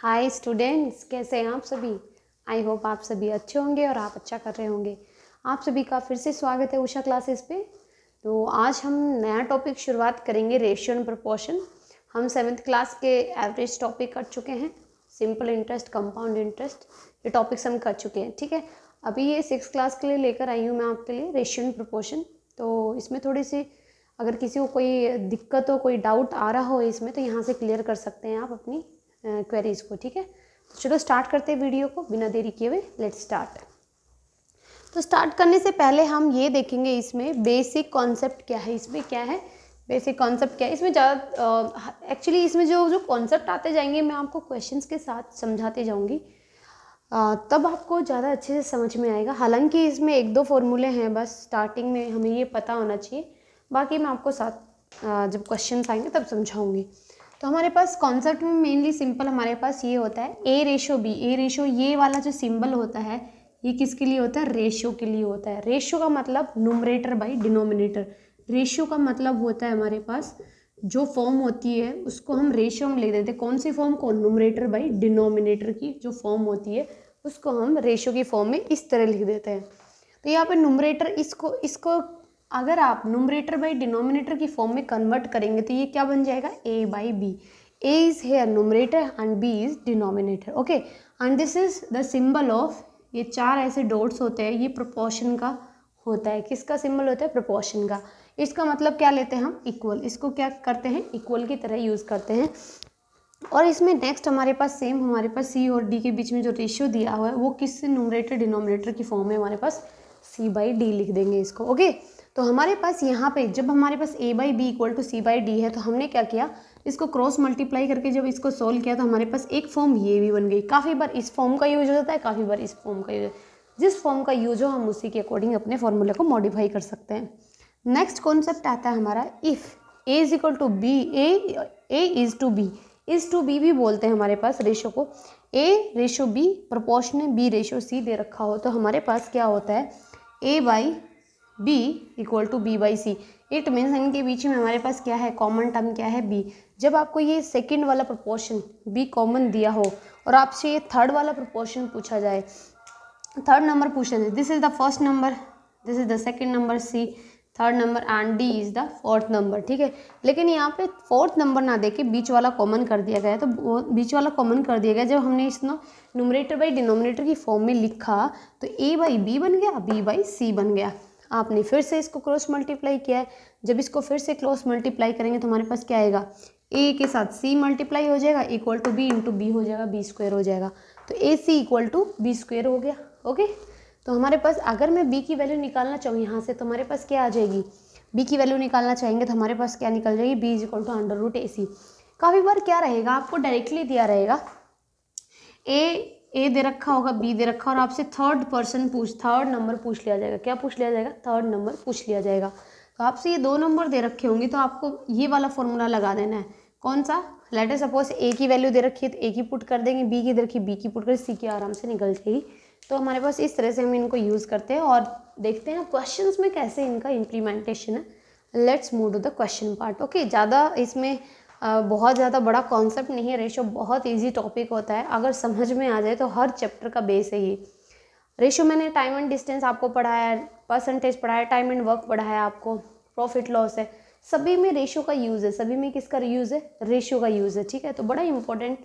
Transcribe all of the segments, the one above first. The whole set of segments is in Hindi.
हाय स्टूडेंट्स, कैसे हैं आप सभी। आई होप आप सभी अच्छे होंगे और आप अच्छा कर रहे होंगे। आप सभी का फिर से स्वागत है उषा क्लासेस पे। तो आज हम नया टॉपिक शुरुआत करेंगे, रेशियो एंड प्रोपोर्शन। हम 7th क्लास के एवरेज टॉपिक कर चुके हैं, सिंपल इंटरेस्ट, कंपाउंड इंटरेस्ट, ये टॉपिक्स हम कर चुके हैं। ठीक है, अभी ये 6th क्लास के लिए लेकर आई हूँ मैं आपके लिए रेशियो एंड प्रोपोर्शन। तो इसमें थोड़ी सी अगर किसी को कोई दिक्कत हो, कोई डाउट आ रहा हो इसमें, तो यहाँ से क्लियर कर सकते हैं आप अपनी क्वेरीज को। ठीक है, तो चलो स्टार्ट करते हैं वीडियो को बिना देरी किए हुए। Let's start. तो स्टार्ट करने से पहले हम ये देखेंगे इसमें बेसिक कॉन्सेप्ट क्या है। इसमें क्या है बेसिक कॉन्सेप्ट, क्या है इसमें ज़्यादा एक्चुअली इसमें जो कॉन्सेप्ट आते जाएंगे मैं आपको क्वेश्चंस के साथ समझाते जाऊंगी, तब आपको ज़्यादा अच्छे से समझ में आएगा। हालांकि इसमें 1-2 फॉर्मूले हैं, बस स्टार्टिंग में हमें ये पता होना चाहिए, बाकी मैं आपको साथ जब क्वेश्चंस आएंगे तब समझाऊंगी। तो हमारे पास कॉन्सेप्ट में मेनली सिंपल हमारे पास ये होता है ए रेशो बी। ए रेशो, ये वाला जो सिंबल होता है ये किसके लिए होता है? रेशियो के लिए होता है। रेशियो का मतलब न्यूमरेटर बाई डिनोमिनेटर। रेशियो का मतलब होता है हमारे पास जो फॉर्म होती है उसको हम रेशियो में लिख देते हैं। कौन सी फॉर्म को? न्यूमरेटर बाई डिनोमिनेटर की जो फॉर्म होती है उसको हम रेशियो की फॉर्म में इस तरह लिख देते हैं। तो यहाँ पे न्यूमरेटर, इसको अगर आप न्यूमरेटर बाई डिनोमिनेटर की फॉर्म में कन्वर्ट करेंगे तो ये क्या बन जाएगा? A by b. A is here numerator and b is denominator. Okay, and this is the symbol of, ये 4 ऐसे डॉट्स होते हैं, ये प्रोपोर्शन का होता है। किसका सिंबल होता है? प्रोपोर्शन का। इसका मतलब क्या लेते हैं हम? इक्वल। इसको क्या करते हैं? इक्वल की तरह यूज़ करते हैं। और इसमें नेक्स्ट हमारे पास सेम, हमारे पास सी और डी के बीच में जो रेशियो दिया हुआ है वो किससे? न्यूमरेटर डिनोमिनेटर की फॉर्म में हमारे पास सी बाई डी लिख देंगे इसको। ओके, तो हमारे पास यहाँ पे जब हमारे पास a by b equal to c by d है तो हमने क्या किया, इसको क्रॉस मल्टीप्लाई करके जब इसको सोल्व किया तो हमारे पास एक फॉर्म ये भी बन गई। काफ़ी बार इस फॉर्म का यूज होता है, काफ़ी बार इस फॉर्म का यूज। जिस फॉर्म का यूज हो हम उसी के अकॉर्डिंग अपने फॉर्मूले को मॉडिफाई कर सकते हैं। नेक्स्ट कॉन्सेप्ट आता है हमारा if a is equal to b, a is to b. Is to b भी बोलते हैं हमारे पास रेशो को। ए रेशो बी प्रोपोर्शन है, बी रेशो सी दे रखा हो तो हमारे पास क्या होता है? A by b equal to b by c. It means इनके बीच में हमारे पास क्या है? कॉमन टर्म क्या है? बी। जब आपको ये सेकंड वाला प्रोपोर्शन बी कॉमन दिया हो और आपसे ये थर्ड वाला प्रोपोर्शन पूछा जाए, थर्ड नंबर पूछा जाए, this is the first number, this is the second number, C third number and D is the fourth number. ठीक है, लेकिन यहाँ पे फोर्थ नंबर ना देके बीच वाला कॉमन कर दिया गया। तो बीच वाला कॉमन कर दिया गया, जब हमने इसको न्यूमरेटर बाई डिनोमिनेटर की फॉर्म में लिखा तो ए बाई बी बन गया, बी बाई सी बन गया। आपने फिर से इसको क्रॉस मल्टीप्लाई किया है, जब इसको फिर से क्रॉस मल्टीप्लाई करेंगे तो हमारे पास क्या आएगा? ए के साथ सी मल्टीप्लाई हो जाएगा equal to B into B हो जाएगा, बी स्क्वायर हो जाएगा। तो A C equal to B square हो गया। ओके, तो हमारे पास अगर मैं b की वैल्यू निकालना चाहूँ यहाँ से तो हमारे पास क्या आ जाएगी? b की वैल्यू निकालना चाहेंगे तो हमारे पास क्या निकल जाएगी? b is equal to under root a c. काफ़ी बार क्या रहेगा, आपको डायरेक्टली दिया रहेगा ए दे रखा होगा, b दे रखा और आपसे थर्ड नंबर पूछ लिया जाएगा। क्या पूछ लिया जाएगा? थर्ड नंबर पूछ लिया जाएगा। तो आपसे ये 2 नंबर दे रखे होंगे तो आपको ये वाला फॉर्मूला लगा देना है। कौन सा? लेट अस सपोज ए की वैल्यू दे रखी है तो ए की पुट कर देंगे, बी की दे रखी बी की पुट कर, सी की आराम से निकल जाएगी। तो हमारे पास इस तरह से हम इनको यूज़ करते हैं और देखते हैं क्वेश्चंस में कैसे इनका इम्प्लीमेंटेशन है। Let's move to the question part. Okay, ज़्यादा इसमें बहुत ज़्यादा बड़ा कॉन्सेप्ट नहीं है। रेशो बहुत इजी टॉपिक होता है, अगर समझ में आ जाए तो हर चैप्टर का बेस है ये। रेशो मैंने टाइम एंड डिस्टेंस आपको पढ़ाया है, परसेंटेज पढ़ाया, टाइम एंड वर्क पढ़ाया आपको, प्रॉफिट लॉस है, सभी में रेशो का यूज़ है। सभी में किसका यूज़ है? रेशो का यूज़ है। ठीक है, तो बड़ा इंपॉर्टेंट,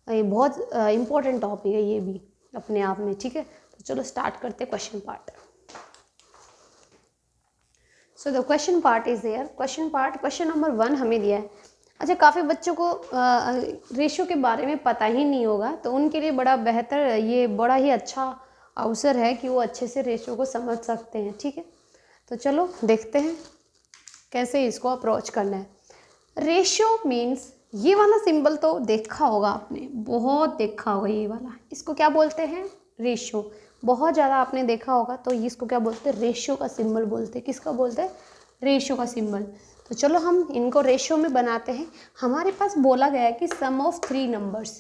बहुत इंपॉर्टेंट टॉपिक है ये भी अपने आप में। ठीक है, तो चलो स्टार्ट करते question part. So the question part is there. Question number 1 हमें दिया है। अच्छा, काफ़ी बच्चों को रेशो के बारे में पता ही नहीं होगा, तो उनके लिए बड़ा बेहतर, ये बड़ा ही अच्छा अवसर है कि वो अच्छे से रेशो को समझ सकते हैं। ठीक है, तो चलो देखते हैं कैसे इसको अप्रोच करना है। रेशियो मीन्स, ये वाला सिंबल तो देखा होगा आपने, बहुत देखा होगा ये वाला। इसको क्या बोलते हैं? रेशियो। बहुत ज़्यादा आपने देखा होगा, तो इसको क्या बोलते हैं? रेशियो का सिंबल बोलते हैं। किसका बोलते हैं? रेशियो का सिंबल। तो चलो हम इनको रेशियो में बनाते हैं। हमारे पास बोला गया है कि सम ऑफ 3 नंबर्स,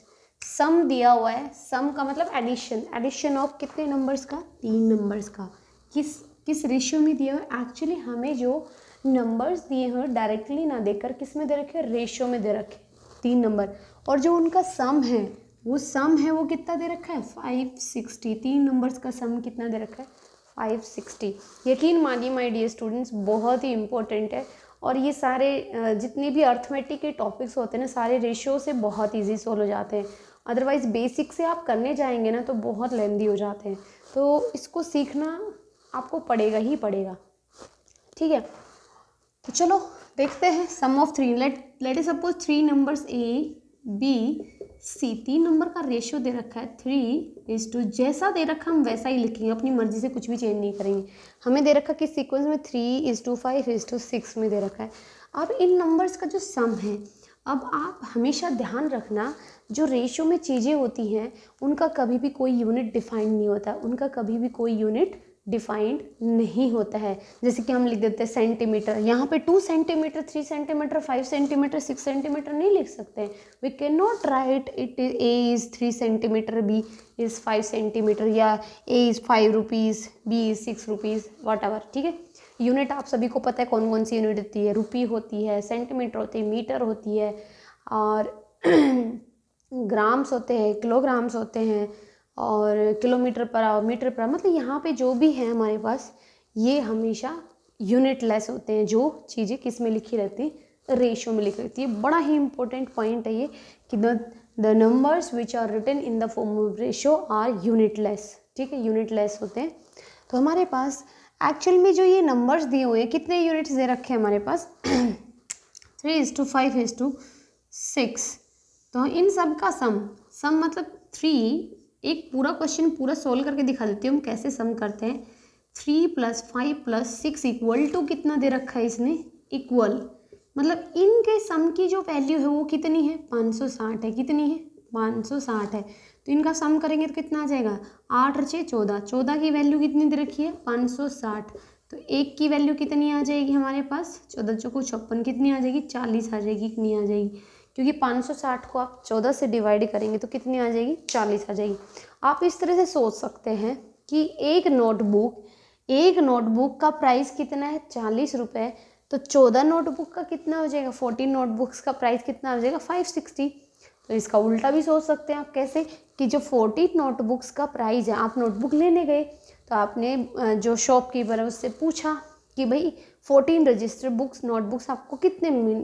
सम दिया हुआ है। सम का मतलब एडिशन, एडिशन ऑफ कितने नंबर्स का? 3 नंबर्स का। किस रेशियो में दिया हुआ है? एक्चुअली हमें जो नंबर्स दिए हैं डायरेक्टली ना देकर किस में दे रखे? रेशियो में दे रखे 3 नंबर, और जो उनका सम है वो सम है वो कितना दे रखा है 560। 3 नंबर्स का सम कितना दे रखा है 560। यकीन मानिए माय डियर स्टूडेंट्स, बहुत ही इंपॉर्टेंट है। और ये सारे जितने भी अर्थमेटिक के टॉपिक्स होते हैं ना, सारे रेशियो से बहुत इजी सोल्व हो जाते हैं। अदरवाइज बेसिक से आप करने जाएंगे ना तो बहुत लेंदी हो जाते हैं। तो इसको सीखना आपको पड़ेगा ही पड़ेगा, ठीक है। तो चलो देखते हैं sum of three. Let us suppose 3 numbers a b c. 3 number का रेशियो दे रखा है 3:2। जैसा दे रखा हम वैसा ही लिखेंगे, अपनी मर्जी से कुछ भी चेंज नहीं करेंगे। हमें दे रखा कि सीक्वेंस में 3:5:6 में दे रखा है। अब इन नंबर्स का जो सम है, अब आप हमेशा ध्यान रखना जो रेशियो में चीज़ें होती हैं उनका कभी भी कोई यूनिट डिफाइंड नहीं होता, उनका कभी भी कोई यूनिट डिफाइंड नहीं होता है। जैसे कि हम लिख देते हैं सेंटीमीटर, यहाँ पे 2 सेंटीमीटर 3 सेंटीमीटर 5 सेंटीमीटर 6 सेंटीमीटर नहीं लिख सकते। We can not write it a is 3 centimetre b is 5 centimetre, या a is 5 rupees b is 6 rupees, whatever, ठीक है। यूनिट आप सभी को पता है कौन कौन सी यूनिट होती है। रुपी होती है, सेंटीमीटर होती है, मीटर होती है, और ग्राम्स होते हैं, किलोग्राम्स होते हैं, और kilometre per hour, metre per hour. मतलब यहाँ पे जो भी है हमारे पास ये हमेशा यूनिट लेस होते हैं। जो चीज़ें किस में लिखी रहती है रेशियो में लिखी रहती है। बड़ा ही इंपॉर्टेंट पॉइंट है ये कि the numbers which are written in the form of ratio are unitless, ठीक है, यूनिट लेस होते हैं। तो हमारे पास एक्चुअल में जो ये नंबर्स दिए हुए हैं, कितने यूनिट्स दे रखे हैं हमारे पास 3:5:6। तो इन सब का सम मतलब 3, एक पूरा क्वेश्चन पूरा सोल्व करके दिखा देती हूँ हम कैसे सम करते हैं। 3 + 5 + 6 इक्वल टू कितना दे रखा है इसने, इक्वल, मतलब इनके सम की जो वैल्यू है वो कितनी है 560 है। कितनी है 560 है। तो इनका सम करेंगे तो कितना आ जाएगा 8 और 6 14। 14 की वैल्यू कितनी दे रखी है 560। तो एक की वैल्यू कितनी आ जाएगी हमारे पास 14 चौको 56, कितनी आ जाएगी 40 आ जाएगी। कितनी आ जाएगी, क्योंकि 560 को आप 14 से डिवाइड करेंगे तो कितनी आ जाएगी 40 आ जाएगी। आप इस तरह से सोच सकते हैं कि एक नोटबुक का प्राइस कितना है 40 रुपये। तो 14 नोटबुक का कितना हो जाएगा, 14 नोटबुक्स का प्राइस कितना हो जाएगा 560। तो इसका उल्टा भी सोच सकते हैं आप, कैसे कि जो 14 नोटबुक्स का प्राइस है, आप नोटबुक लेने गए तो आपने जो शॉपकीपर है उससे पूछा कि भाई 14 रजिस्टर बुक्स नोटबुक्स आपको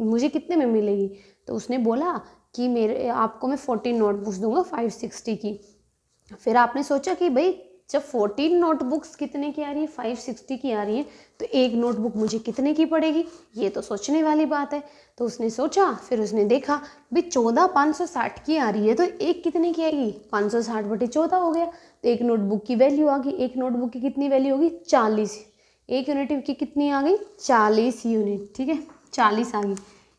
मुझे कितने में मिलेगी। तो उसने बोला कि आपको मैं 14 नोटबुक्स दूंगा 560 की। फिर आपने सोचा कि भाई जब 14 नोटबुक्स कितने की आ रही है 560 की आ रही है, तो एक नोटबुक मुझे कितने की पड़ेगी, ये तो सोचने वाली बात है। तो उसने सोचा, फिर उसने देखा भाई 14 560 की आ रही है तो एक कितने की आएगी 560/14 हो गया। तो एक नोटबुक की वैल्यू आ गई। एक नोटबुक की कितनी वैल्यू होगी 40। एक यूनिट की कितनी आ गई 40 यूनिट, ठीक है, 40 आ गई।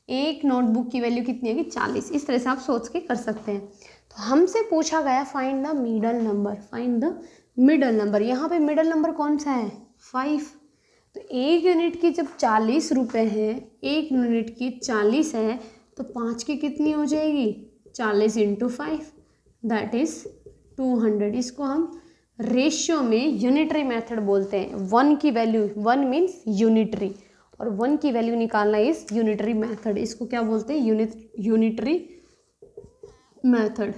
एक नोटबुक की वैल्यू कितनी आएगी 40। इस तरह से आप सोच के कर सकते हैं। तो हमसे पूछा गया find the middle number, find the middle number. यहाँ पे मिडल नंबर कौन सा है 5। तो एक यूनिट की जब 40 रुपये है, एक यूनिट की 40 है, तो 5 की कितनी हो जाएगी 40 × 5 दैट इज़ 200। इसको हम रेशियो में यूनिटरी मेथड बोलते हैं। 1 की वैल्यू, 1 मीन्स यूनिटरी, और 1 की वैल्यू निकालना इज यूनिटरी मेथड। इसको क्या बोलते हैं यूनिटरी मेथड।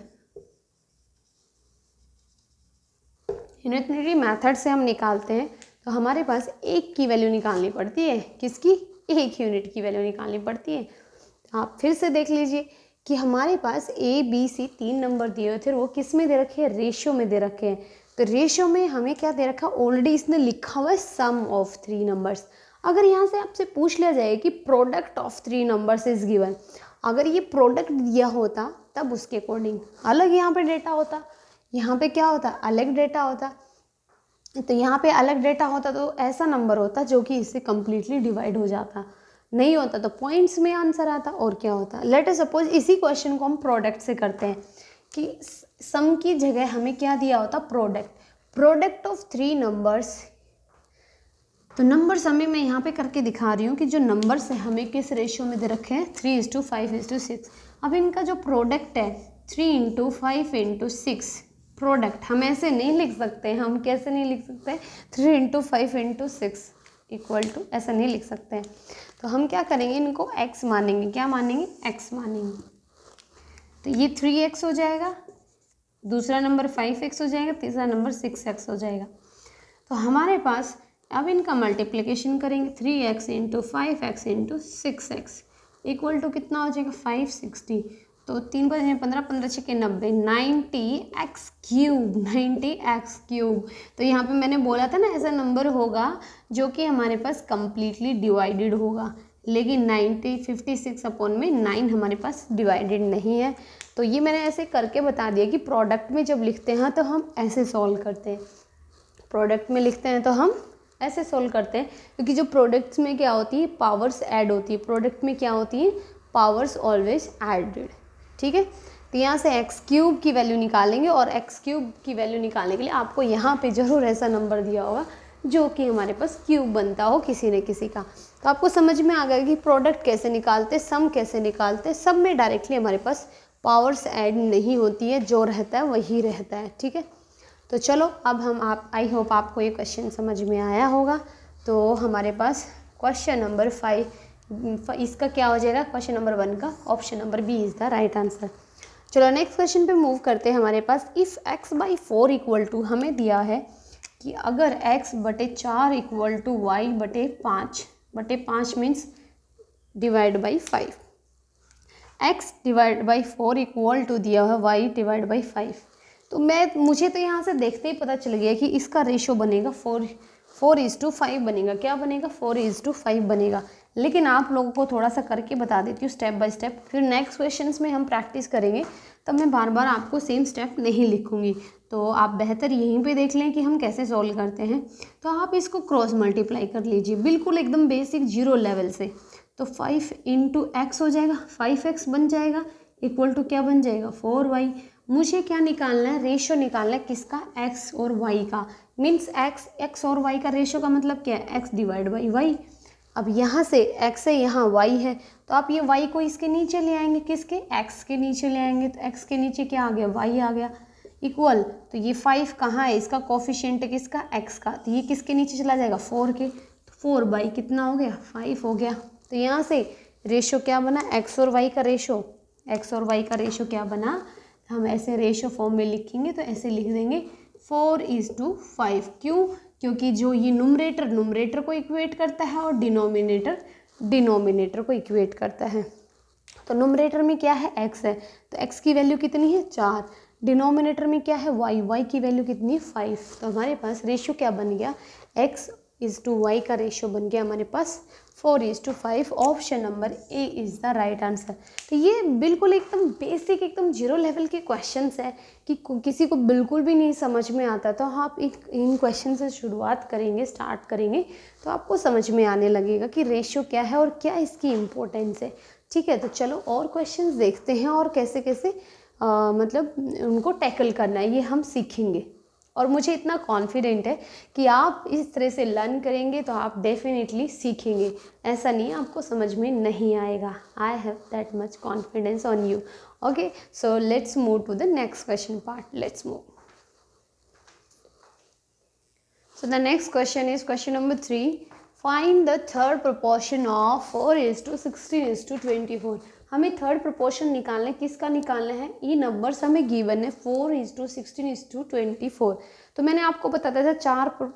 यूनिटरी मेथड से हम निकालते हैं तो हमारे पास एक की वैल्यू निकालनी पड़ती है। किसकी, एक यूनिट की वैल्यू निकालनी पड़ती है। आप फिर से देख लीजिए कि हमारे पास ए बी सी 3 नंबर दिए हुए थे, वो किस में दे रखे हैं रेशियो में दे रखे हैं। तो रेशियो में हमें क्या दे रखा, ऑलरेडी इसने लिखा हुआ है सम ऑफ 3 नंबर्स। अगर यहाँ से आपसे पूछ लिया जाए कि product of 3 numbers is given, अगर ये प्रोडक्ट दिया होता तब उसके अकॉर्डिंग अलग यहाँ पे डेटा होता, यहाँ पे क्या होता अलग डेटा होता। तो यहाँ पे अलग डेटा होता तो ऐसा नंबर होता जो कि इससे कम्प्लीटली डिवाइड हो जाता, नहीं होता तो पॉइंट्स में आंसर आता। और क्या होता, लेट अस सपोज इसी क्वेश्चन को हम प्रोडक्ट से करते हैं कि सम की जगह हमें क्या दिया होता प्रोडक्ट ऑफ 3 नंबर्स। तो नंबर्स हमें मैं यहाँ पे करके दिखा रही हूँ कि जो नंबर्स है हमें किस रेशियो में दे रखे हैं 3:5:6। अब इनका जो प्रोडक्ट है 3 × 5 × 6 प्रोडक्ट हम ऐसे नहीं लिख सकते। हम कैसे नहीं लिख सकते 3 × 5 × 6 इक्वल टू, ऐसा नहीं लिख सकते हैं। तो हम क्या करेंगे, इनको x मानेंगे। क्या मानेंगे, x मानेंगे। तो ये 3x हो जाएगा, दूसरा नंबर 5x हो जाएगा, तीसरा नंबर 6x हो जाएगा। तो हमारे पास अब इनका मल्टीप्लिकेशन करेंगे 3x into 5x into 6x equal to कितना हो जाएगा 560। तो 3 को 15, 15 छक्के 90, 90x क्यूब, 90x क्यूब। तो यहाँ पे मैंने बोला था ना ऐसा नंबर होगा जो कि हमारे पास कम्प्लीटली डिवाइडेड होगा, लेकिन 56 अपॉन में 9 हमारे पास डिवाइडेड नहीं है। तो ये मैंने ऐसे करके बता दिया कि प्रोडक्ट में जब लिखते हैं तो हम ऐसे सॉल्व करते हैं, प्रोडक्ट में लिखते हैं तो हम ऐसे सोल्व करते हैं, क्योंकि जो प्रोडक्ट्स में क्या होती है पावर्स ऐड होती है, प्रोडक्ट में क्या होती है पावर्स ऑलवेज एडेड। ठीक है, तो यहाँ से एक्स क्यूब की वैल्यू निकालेंगे और एक्स क्यूब की वैल्यू निकालने के लिए आपको यहाँ पे ज़रूर ऐसा नंबर दिया होगा जो कि हमारे पास क्यूब बनता हो किसी न किसी का। तो आपको समझ में आ गया कि प्रोडक्ट कैसे निकालते, सम कैसे निकालते। सब में डायरेक्टली हमारे पास पावर्स ऐड नहीं होती है, जो रहता है वही रहता है। ठीक है, तो चलो अब हम आई होप आपको ये क्वेश्चन समझ में आया होगा। तो हमारे पास क्वेश्चन नंबर 5 इसका क्या हो जाएगा, क्वेश्चन नंबर 1 का option number B is the right answer. चलो नेक्स्ट क्वेश्चन पे मूव करते हैं। हमारे पास इफ़ x/4 इक्वल टू हमें दिया है कि अगर x/4 equal to y/5 means divide by 5, x divide by 4 equal to दिया है y डिवाइड बाई 5। तो मुझे तो यहाँ से देखते ही पता चल गया कि इसका रेशो बनेगा 4:5 बनेगा। क्या बनेगा 4:5 बनेगा। लेकिन आप लोगों को थोड़ा सा करके बता देती हूँ स्टेप बाय स्टेप, फिर नेक्स्ट क्वेश्चंस में हम प्रैक्टिस करेंगे तब मैं बार बार आपको सेम स्टेप नहीं लिखूँगी। तो आप बेहतर यहीं पे देख लें कि हम कैसे सॉल्व करते हैं। तो आप इसको क्रॉस मल्टीप्लाई कर लीजिए बिल्कुल एकदम बेसिक 0 लेवल से। तो 5 इंटू एक्स हो जाएगा, 5x बन जाएगा इक्वल टू क्या बन जाएगा 4y। मुझे क्या निकालना है, रेशो निकालना है किसका, x और y का। मीन्स x और y का रेशो का मतलब क्या है, x डिवाइड बाई y। अब यहाँ से x है, यहाँ y है, तो आप ये y को इसके नीचे ले आएंगे, किसके, x के नीचे ले आएंगे। तो x के नीचे क्या आ गया, y आ गया इक्वल। तो ये 5 कहाँ है, इसका कोफिशिएंट है किसका, x का, तो ये किसके नीचे चला जाएगा 4 के। तो 4 बाई कितना हो गया 5 हो गया। तो यहाँ से रेशो क्या बना, x और y का रेशो, x और y का रेशो क्या बना, हम ऐसे रेशो फॉर्म में लिखेंगे तो ऐसे लिख देंगे 4:5। क्यों, क्योंकि जो ये नुमरेटर को इक्वेट करता है और डिनोमिनेटर को इक्वेट करता है। तो नुमरेटर में क्या है x है, तो x की वैल्यू कितनी है 4, डिनोमिनेटर में क्या है y की वैल्यू कितनी है 5। तो हमारे पास रेशो क्या बन गया, x/y का रेशो बन गया हमारे पास 4:5। Option number A is the right answer. तो ये बिल्कुल एकदम बेसिक एकदम 0 लेवल के क्वेश्चंस है कि किसी को बिल्कुल भी नहीं समझ में आता, तो आप इन क्वेश्चन से शुरुआत करेंगे, स्टार्ट करेंगे तो आपको समझ में आने लगेगा कि रेशियो क्या है और क्या इसकी इम्पोर्टेंस है। ठीक है, तो चलो और क्वेश्चंस देखते हैं और कैसे कैसे मतलब उनको टैकल करना है ये हम सीखेंगे। और मुझे इतना कॉन्फिडेंट है कि आप इस तरह से लर्न करेंगे तो आप डेफिनेटली सीखेंगे, ऐसा नहीं आपको समझ में नहीं आएगा। I have that much confidence on you. Okay, so let's move to the next question part, let's move. So the next question is question number 3. Find the third proportion of 4:16:24. हमें थर्ड प्रोपोर्शन निकालना है, किसका निकालना है, ये नंबर्स हमें गिवन है 4:16:24। तो मैंने आपको बताया था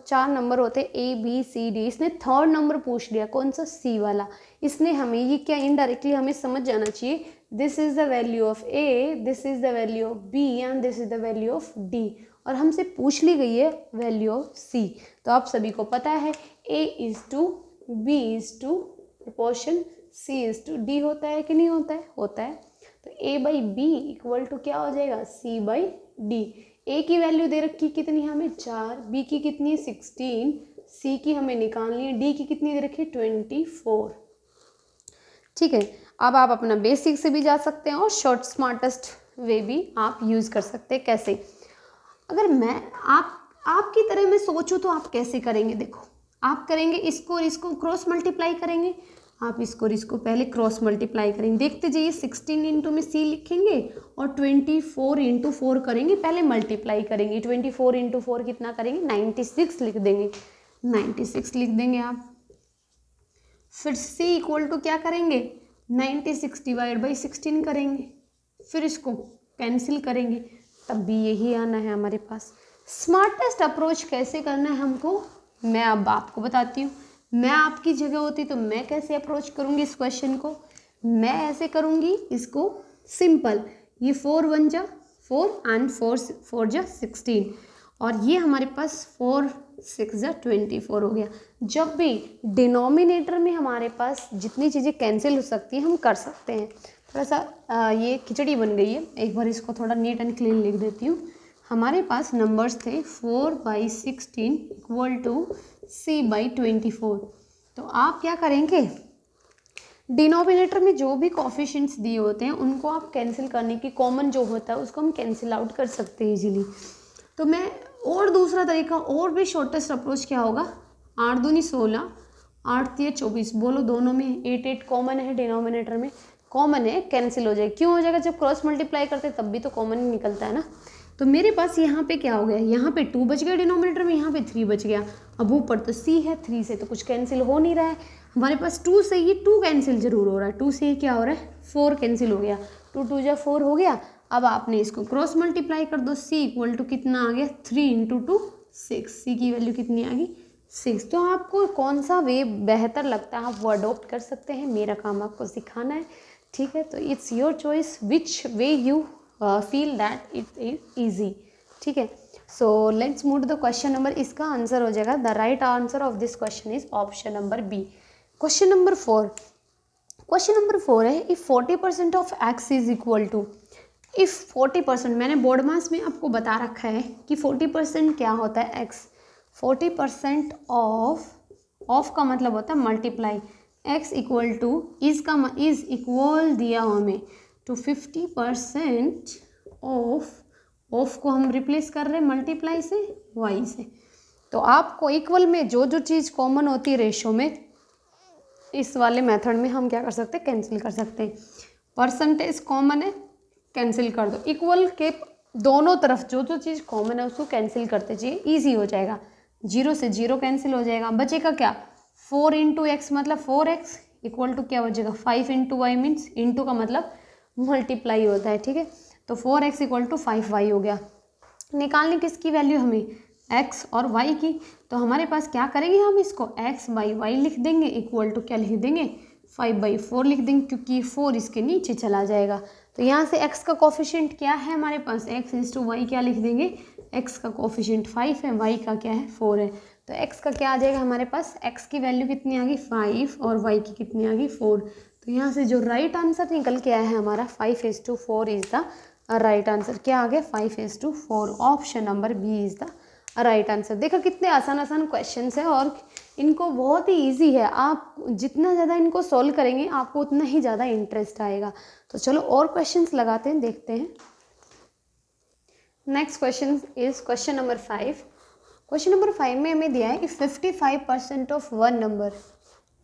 चार नंबर होते हैं A B C D, इसने थर्ड नंबर पूछ लिया कौन सा, C वाला। इसने हमें ये क्या इनडायरेक्टली हमें समझ जाना चाहिए, this is the value of A, this is the value of B and this is the value of D, और हमसे पूछ ली गई है वैल्यू ऑफ C। तो आप सभी को पता है A:2B:2 प्रोपोर्शन C:2D होता है कि नहीं होता है, होता है। तो A/B इक्वल टू क्या हो जाएगा C/D। A की वैल्यू दे रखी कितनी हमें 4, B की कितनी है 16, C की हमें निकालनी है, D की कितनी दे रखी 24। ठीक है, अब आप अपना बेसिक से भी जा सकते हैं और शॉर्ट स्मार्टेस्ट वे भी आप यूज़ कर सकते हैं। कैसे, अगर मैं आपकी तरह मैं सोचूं तो आप कैसे करेंगे, देखो आप करेंगे इसको और इसको क्रॉस मल्टीप्लाई करेंगे, आप इसको और इसको पहले क्रॉस मल्टीप्लाई करेंगे, देखते जाइए 16 इंटू में C लिखेंगे और 24 इंटू 4 करेंगे, पहले मल्टीप्लाई करेंगे, 24 इंटू 4 कितना करेंगे 96 लिख देंगे, 96 लिख देंगे आप। फिर C इक्वल टू क्या करेंगे 96 डिवाइड बाई 16 करेंगे, फिर इसको कैंसिल करेंगे, तब भी यही आना है हमारे पास। स्मार्टेस्ट अप्रोच कैसे करना है हमको, मैं अब आपको बताती हूँ। मैं आपकी जगह होती तो मैं कैसे अप्रोच करूँगी इस क्वेश्चन को। मैं ऐसे करूँगी इसको सिंपल, ये 4 1 जा 4 एंड 4 जा 16 और ये हमारे पास 4 6 जा 24 हो गया। जब भी डिनोमिनेटर में हमारे पास जितनी चीज़ें कैंसिल हो सकती हैं हम कर सकते हैं। थोड़ा सा ये खिचड़ी बन गई है, एक बार इसको थोड़ा नीट एंड क्लीन लिख देती हूँ। हमारे पास नंबर्स थे 4/16 इक्वल टू C/24। तो आप क्या करेंगे, डिनोमिनेटर में जो भी कोफिशिएंट्स दिए होते हैं उनको आप कैंसिल करने की, कॉमन जो होता है उसको हम कैंसिल आउट कर सकते हैं इजीली। तो मैं और दूसरा तरीका और भी शॉर्टेस्ट अप्रोच क्या होगा, 8 दूनी 16 8 3 24, बोलो दोनों में 8 8 कॉमन है, डिनोमिनेटर में कॉमन है, कैंसिल हो जाएगा। क्यों हो जाएगा, जब क्रॉस मल्टीप्लाई करते तब भी तो कॉमन ही निकलता है ना। तो मेरे पास यहाँ पे क्या हो गया, यहाँ पे 2 बच गया डिनोमिनेटर में, यहाँ पे 3 बच गया। अब ऊपर तो C है, 3 से तो कुछ कैंसिल हो नहीं रहा है हमारे पास। 2 से ये 2 कैंसिल जरूर हो रहा है, 2 से ये क्या हो रहा है 4 कैंसिल हो गया, 2 2 जा 4 हो गया। अब आपने इसको क्रॉस मल्टीप्लाई कर दो, C इक्वल टू कितना आ गया 3 × 2 6, C की वैल्यू कितनी आ गई 6। तो आपको कौन सा वे बेहतर लगता है आप वो अडोप्ट कर सकते हैं, मेरा काम आपको सिखाना है, ठीक है। तो it's your choice which way you feel that it is easy, ठीक है। So let's move to the question number, इसका आंसर हो जाएगा, the right answer of this question is option number B. Question number 4, question number 4 है, if 40% of X is equal to, if 40%, मैंने बोर्ड मास में आपको बता रखा है कि 40% क्या होता है एक्स, 40% ऑफ का मतलब होता है multiply, x equal two is का इज इक्वल दिया हमें टू 50% ऑफ को हम रिप्लेस कर रहे हैं मल्टीप्लाई से वाई से। तो आपको इक्वल में जो जो चीज़ कॉमन होती है रेशो में, इस वाले मेथड में हम क्या कर सकते हैं, कैंसिल कर सकते हैं। परसेंटेज कॉमन है, कैंसिल कर दो, इक्वल के दोनों तरफ जो जो चीज़ कॉमन है उसको कैंसिल करते जाइए, ईजी हो जाएगा। 0 से 0 कैंसिल हो जाएगा, बचेगा क्या 4 × x मतलब 4x इक्वल टू क्या बचेगा 5 × y, मीन्स इंटू का मतलब मल्टीप्लाई होता है, ठीक है। तो 4x इक्वल टू 5y हो गया। निकालने किसकी वैल्यू हमें, x और y की। तो हमारे पास क्या करेंगे, हम इसको x/y लिख देंगे इक्वल टू क्या लिख देंगे 5/4 लिख देंगे, क्योंकि 4 इसके नीचे चला जाएगा। तो यहाँ से x का कोफिशिएंट क्या है हमारे पास, x = y क्या लिख देंगे, x का कोफिशिएंट 5 है, y का क्या है 4 है। तो x का क्या आ जाएगा हमारे पास, x की वैल्यू कितनी आ गई 5 और y की कितनी आ गई 4। तो यहाँ से जो राइट आंसर निकल के आया है हमारा 5:4 इज द राइट आंसर। क्या आ गया 5:4, option number B is the right answer. देखो कितने आसान आसान क्वेश्चन है और इनको बहुत ही इजी है, आप जितना ज़्यादा इनको सॉल्व करेंगे आपको उतना ही ज़्यादा इंटरेस्ट आएगा। तो चलो और क्वेश्चंस लगाते हैं, देखते हैं। Next question is question number 5। Question number 5 में हमें दिया है, if 55% of one number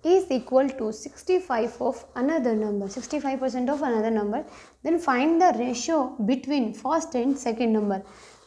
is equal to 65 of another number, 65% of another number, then find the ratio between first and second number।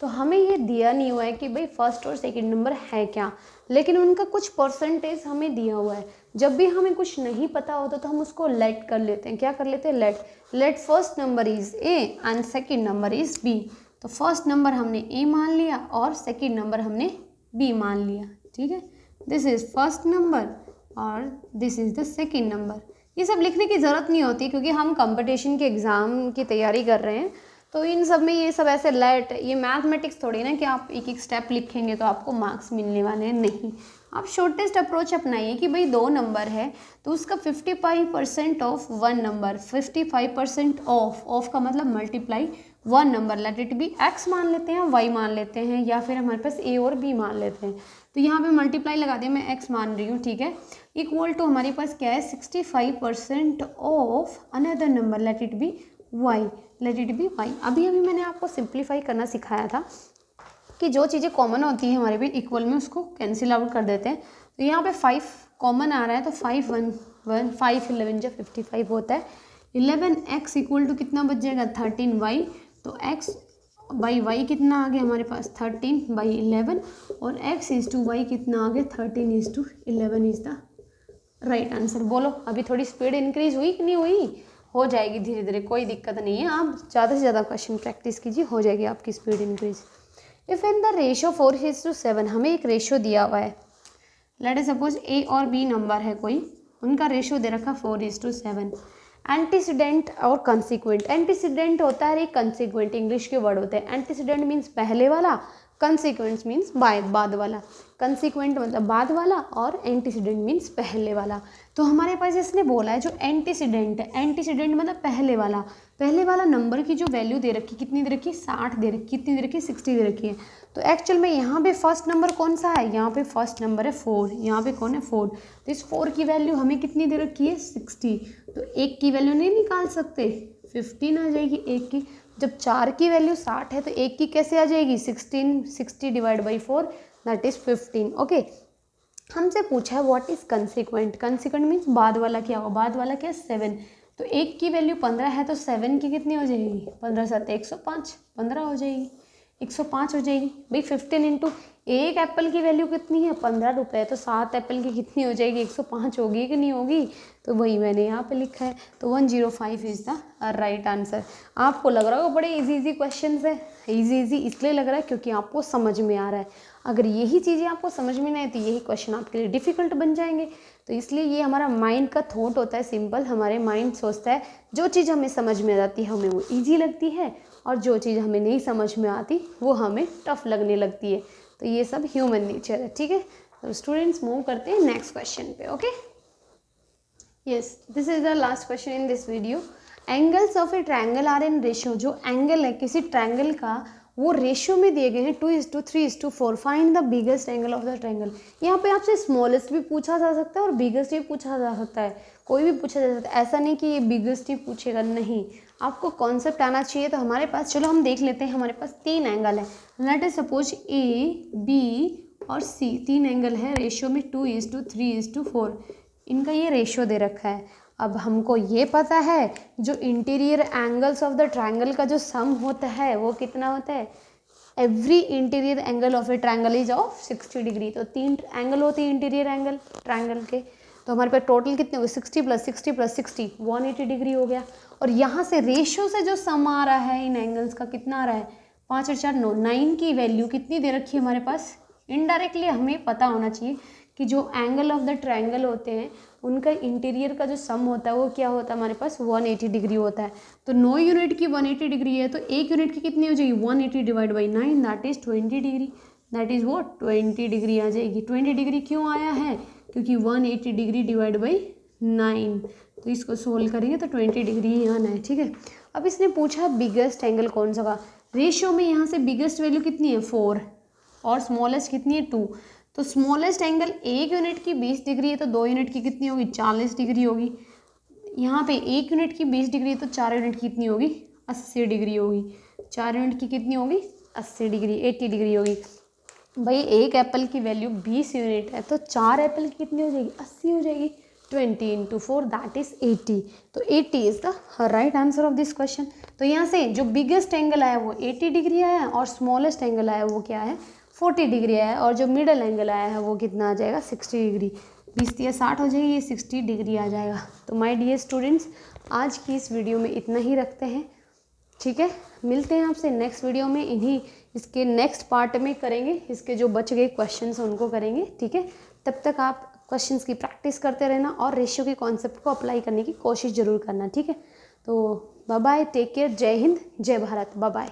तो हमें ये दिया नहीं हुआ है कि भाई फर्स्ट और सेकंड नंबर है क्या, लेकिन उनका कुछ परसेंटेज हमें दिया हुआ है। जब भी हमें कुछ नहीं पता होता तो हम उसको लेट कर लेते हैं, क्या कर लेते हैं let first number is A and second number is B. तो फर्स्ट नंबर हमने ए मान लिया और सेकंड नंबर हमने बी मान लिया, ठीक है। दिस इज फर्स्ट नंबर और this is the second number. ये सब लिखने की ज़रूरत नहीं होती क्योंकि हम कंपटीशन के एग्ज़ाम की तैयारी कर रहे हैं, तो इन सब में ये सब ऐसे लेट, ये मैथमेटिक्स थोड़ी ना कि आप एक एक स्टेप लिखेंगे तो आपको मार्क्स मिलने वाले हैं, नहीं। आप शॉर्टेस्ट अप्रोच अपनाइए कि भाई 2 नंबर है तो उसका 55% ऑफ वन नंबर, 55% ऑफ का मतलब multiply one number, let it B x मान लेते हैं, वाई मान लेते हैं, या फिर हमारे पास ए और बी मान लेते हैं। तो यहाँ पे मल्टीप्लाई लगा दें, मैं एक्स मान रही हूँ, ठीक है, इक्वल टू हमारे पास क्या है 65% of another number, let it be Y, let it be Y. अभी मैंने आपको सिंप्लीफाई करना सिखाया था कि जो चीज़ें कॉमन होती हैं हमारे भी इक्वल में उसको कैंसिल आउट कर देते हैं। तो यहाँ पे 5 कॉमन आ रहा है तो 5 1 1 5 11 जो 55 होता है। 11x इक्वल टू कितना बच जाएगा 13y, तो x बाई वाई कितना आ गया हमारे पास 13/11 और x इज टू वाई कितना आ गया 13:11 इज द राइट आंसर। बोलो अभी थोड़ी स्पीड इंक्रीज हुई कि नहीं हुई, हो जाएगी धीरे धीरे, कोई दिक्कत नहीं है। आप ज़्यादा से ज़्यादा क्वेश्चन प्रैक्टिस कीजिए, हो जाएगी आपकी speed increase. If in the ratio 4:7, हमें एक रेशो दिया हुआ है, लेट अस सपोज ए और बी नंबर है कोई, उनका रेशो दे रखा 4:7। एंटीसीडेंट और कंसिक्वेंट, एंटीसीडेंट होता है एक कंसिक्वेंट, इंग्लिश के वर्ड होते हैं। एंटीसीडेंट मीन्स पहले वाला, कंसिक्वेंट मीन्स बाद वाला। कंसिक्वेंट मतलब बाद वाला और एंटीसीडेंट मीन्स पहले वाला। तो हमारे पास इसने बोला है जो एंटीसीडेंट है, एंटीसीडेंट मतलब पहले वाला नंबर की जो वैल्यू दे रखी, कितनी दे रखी है, 60 दे रखी, कितनी दे रखी है, 60 दे रखी है। तो एक्चुअल में यहाँ पे फर्स्ट नंबर कौन सा है, यहाँ पे फर्स्ट नंबर है 4, यहाँ पे कौन है 4। तो इस 4 की वैल्यू हमें कितनी दे रखी है, 60। तो एक की वैल्यू नहीं निकाल सकते, 15 आ जाएगी एक की। जब 4 की वैल्यू 60 है तो एक की कैसे आ जाएगी, 16, 60 divide by 4 that is 15। Okay, हमसे पूछा है what is consequent, consequent means बाद वाला क्या होगा, बाद वाला क्या है 7। तो एक की वैल्यू 15 है तो 7 की कितनी हो जाएगी, 15 7 105, 15 हो जाएगी, 105 हो जाएगी भाई। 15 इंटू एक एप्पल की वैल्यू कितनी है, 15 रुपये, तो 7 एप्पल की कितनी हो जाएगी, 105 होगी कि नहीं होगी। तो वही मैंने यहाँ पे लिखा है। तो 105 इज़ द राइट आंसर। आपको लग रहा होगा बड़े इजी क्वेश्चन है, इजी इसलिए लग रहा है क्योंकि आपको समझ में आ रहा है। अगर यही चीज़ें आपको समझ में नहीं आती, यही क्वेश्चन आपके लिए डिफ़िकल्ट बन जाएंगे। तो इसलिए ये हमारा माइंड का थॉट होता है सिंपल, हमारे माइंड सोचता है जो चीज़ हमें समझ में आ जाती है हमें वो ईजी लगती है, और जो चीज़ हमें नहीं समझ में आती वो हमें टफ लगने लगती है। तो ये सब ह्यूमन नेचर है, ठीक है। तो स्टूडेंट्स मूव करते हैं नेक्स्ट क्वेश्चन पे। Okay, yes, this is the last question in this video. Angles of a triangle are in ratio, जो एंगल है किसी ट्रायंगल का वो रेशियो में दिए गए हैं 2:3:4। Find the biggest angle of the triangle. यहाँ पे आपसे स्मॉलेस्ट भी पूछा जा सकता है और बिगेस्ट भी पूछा जा सकता है, कोई भी पूछा जा सकता है। ऐसा नहीं कि ये बिगेस्ट ही पूछेगा, नहीं, आपको कॉन्सेप्ट आना चाहिए। तो हमारे पास, चलो हम देख लेते हैं, हमारे पास 3 एंगल है। लेट अस सपोज ए, बी और सी, 3 एंगल है, रेशियो में 2:3:4। इनका ये रेशियो दे रखा है। अब हमको ये पता है जो interior angles of the triangle का जो सम होता है वो कितना होता है, every interior angle of a triangle is of 60 degree. तो 3 एंगल होते हैं इंटीरियर एंगल ट्रायंगल के, तो हमारे पास टोटल कितने हो गए, 60 + 60 + 60 180 डिग्री हो गया। और यहाँ से रेशियो से जो सम आ रहा है इन एंगल्स का कितना आ रहा है, 5 और 4 9, 9 की वैल्यू कितनी दे रखी है हमारे पास। इनडायरेक्टली हमें पता होना चाहिए कि जो एंगल ऑफ द ट्रायंगल होते हैं उनका इंटीरियर का जो सम होता है वो क्या होता है हमारे पास, 180 डिग्री होता है। तो 9 यूनिट की 180 डिग्री है, तो 1 यूनिट की कितनी हो जाएगी, 180 divide by 9 that is 20 degree. That is वो 20 डिग्री आ जाएगी। 20 डिग्री क्यों आया है, क्योंकि 180 डिग्री डिवाइड बाई 9, तो इसको सोल्व करेंगे तो 20 डिग्री ही आना है, ठीक है। अब इसने पूछा बिगेस्ट एंगल कौन सा का, रेशियो में यहाँ से बिगेस्ट वैल्यू कितनी है 4 और स्मॉलेस्ट कितनी है 2। तो स्मॉलेस्ट एंगल 1 यूनिट की 20 डिग्री है, तो 2 यूनिट की कितनी होगी, 40 डिग्री होगी। यहाँ पे 1 यूनिट की 20 डिग्री है तो 4 यूनिट की कितनी होगी, 80 डिग्री होगी। 4 यूनिट की कितनी होगी, 80 डिग्री, 80 डिग्री होगी। भाई एक एप्पल की वैल्यू 20 यूनिट है तो 4 एप्पल की कितनी हो जाएगी, 80 हो जाएगी। 20 × 4 दैट इज़ 80। तो 80 is the right answer of this question. तो यहाँ से जो बिगेस्ट एंगल आया वो 80 डिग्री आया और स्मॉलेस्ट एंगल आया वो क्या है, 40 डिग्री आया, और जो मिडल एंगल आया है वो कितना आ जाएगा, 60 डिग्री। 20 या 60 हो जाएगी, ये 60 डिग्री आ जाएगा। तो माय डियर स्टूडेंट्स, आज की इस वीडियो में इतना ही रखते हैं, ठीक है। मिलते हैं आपसे नेक्स्ट वीडियो में, इन्हीं इसके नेक्स्ट पार्ट में करेंगे, इसके जो बच गए क्वेश्चंस हैं उनको करेंगे, ठीक है। तब तक आप क्वेश्चंस की प्रैक्टिस करते रहना और रेशियो के कॉन्सेप्ट को अप्लाई करने की कोशिश ज़रूर करना, ठीक है। तो बाय बाय, टेक केयर, जय हिंद, जय भारत, बाय बाय।